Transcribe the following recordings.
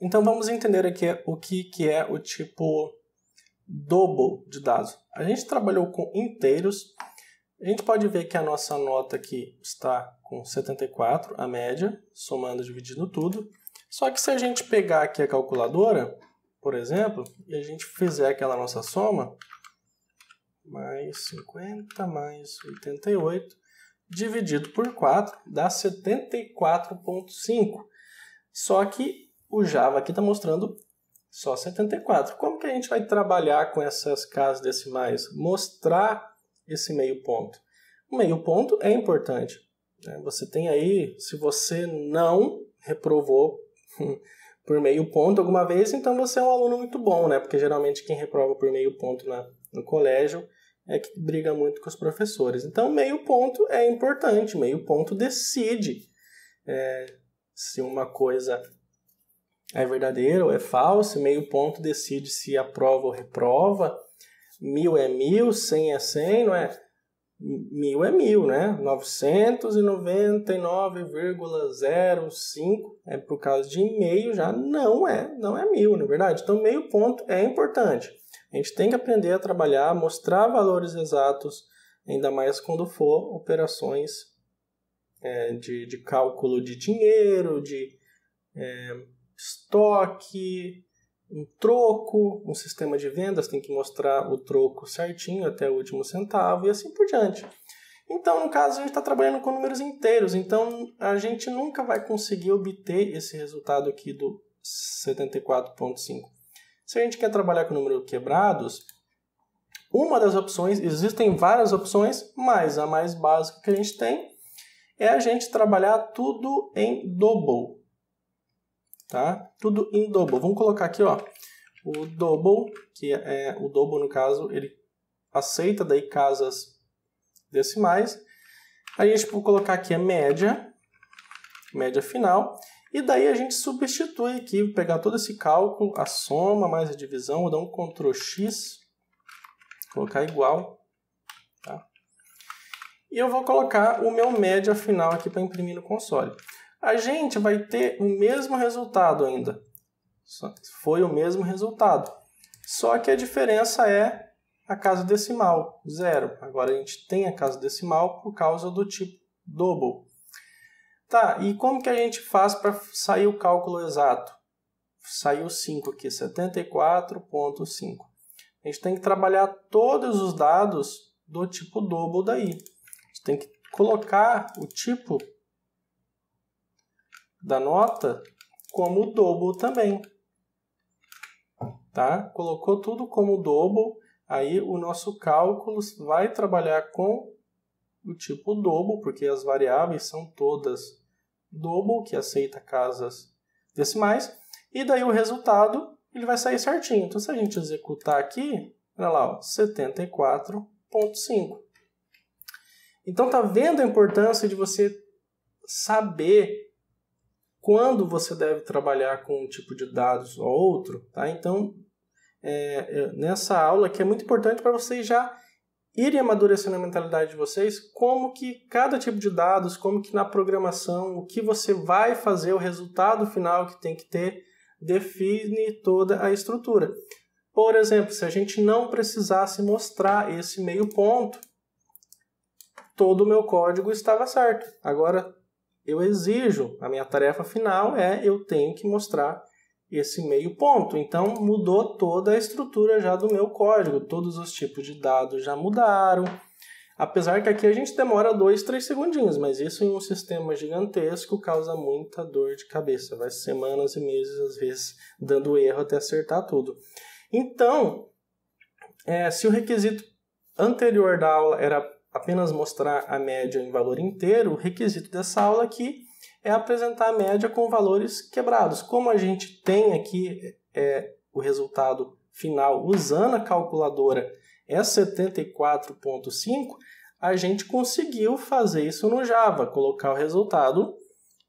Então vamos entender aqui o que é o tipo double de dados. A gente trabalhou com inteiros. A gente pode ver que a nossa nota aqui está com 74, a média, somando e dividindo tudo. Só que se a gente pegar aqui a calculadora, por exemplo, e a gente fizer aquela nossa soma, mais 50 mais 88, dividido por 4, dá 74,5. Só que o Java aqui está mostrando só 74. Como que a gente vai trabalhar com essas casas decimais? Mostrar esse meio ponto. O meio ponto é importante. Você tem aí, se você não reprovou por meio ponto alguma vez, então você é um aluno muito bom, né? Porque geralmente quem reprova por meio ponto no colégio é que briga muito com os professores. Então meio ponto é importante, meio ponto decide se uma coisa é verdadeira ou é falsa, meio ponto decide se aprova ou reprova, 1000 é 1000, 100 é 100, não é? 1000 é 1000, né? 999,05 é por causa de meio, já não é 1000, não é verdade? Então meio ponto é importante. A gente tem que aprender a trabalhar, mostrar valores exatos, ainda mais quando for operações de cálculo de dinheiro, de estoque, um troco, um sistema de vendas, tem que mostrar o troco certinho até o último centavo e assim por diante. Então, no caso, a gente está trabalhando com números inteiros, então a gente nunca vai conseguir obter esse resultado aqui do 74,5. Se a gente quer trabalhar com números quebrados, uma das opções, existem várias opções, mas a mais básica que a gente tem é a gente trabalhar tudo em double. Tá? Tudo em double. Vamos colocar aqui, ó, o double, que é o double no caso, ele aceita daí casas decimais. A gente vai colocar aqui a média final, e daí a gente substitui aqui, pegar todo esse cálculo, a soma mais a divisão, vou dar um Ctrl X, colocar igual, tá? E eu vou colocar o meu média final aqui para imprimir no console. A gente vai ter o mesmo resultado ainda. Foi o mesmo resultado. Só que a diferença é a casa decimal, 0. Agora a gente tem a casa decimal por causa do tipo double. Tá, e como que a gente faz para sair o cálculo exato? Saiu 5 aqui, 74,5. A gente tem que trabalhar todos os dados do tipo double daí. A gente tem que colocar o tipo da nota como double também. Tá? Colocou tudo como double, aí o nosso cálculo vai trabalhar com o tipo double, porque as variáveis são todas double, que aceita casas decimais, e daí o resultado ele vai sair certinho. Então se a gente executar aqui, olha lá, 74,5. Então tá vendo a importância de você saber quando você deve trabalhar com um tipo de dados ou outro, tá? Então, nessa aula que é muito importante para vocês já irem amadurecendo a mentalidade de vocês, como que cada tipo de dados, como que na programação, o que você vai fazer, o resultado final que tem que ter, define toda a estrutura. Por exemplo, se a gente não precisasse mostrar esse meio ponto, todo o meu código estava certo. Agora, eu exijo, a minha tarefa final eu tenho que mostrar esse meio ponto. Então, mudou toda a estrutura já do meu código. Todos os tipos de dados já mudaram. Apesar que aqui a gente demora 2, 3 segundinhos, mas isso em um sistema gigantesco causa muita dor de cabeça. Vai semanas e meses, às vezes, dando erro até acertar tudo. Então, se o requisito anterior da aula era apenas mostrar a média em valor inteiro, o requisito dessa aula aqui é apresentar a média com valores quebrados. Como a gente tem aqui o resultado final usando a calculadora é 74,5, a gente conseguiu fazer isso no Java, colocar o resultado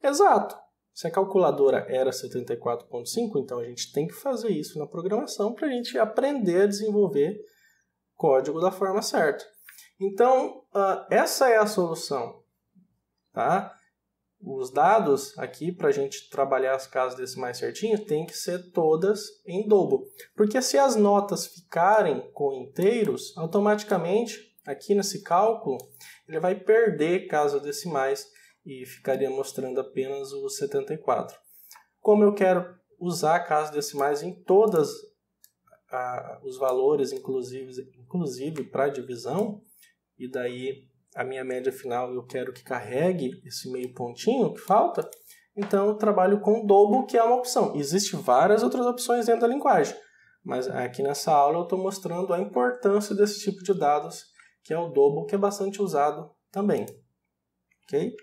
exato. Se a calculadora era 74,5, então a gente tem que fazer isso na programação para a gente aprender a desenvolver código da forma certa. Então, essa é a solução. Tá? os dados aqui, para a gente trabalhar as casas decimais certinho, tem que ser todas em dobro. Porque se as notas ficarem com inteiros, automaticamente, aqui nesse cálculo, ele vai perder casas decimais e ficaria mostrando apenas o 74. Como eu quero usar casas decimais em todas os valores, inclusive para divisão, e daí a minha média final eu quero que carregue esse meio pontinho que falta, então eu trabalho com double, que é uma opção. Existem várias outras opções dentro da linguagem, mas aqui nessa aula eu estou mostrando a importância desse tipo de dados, que é o double, que é bastante usado também. Ok?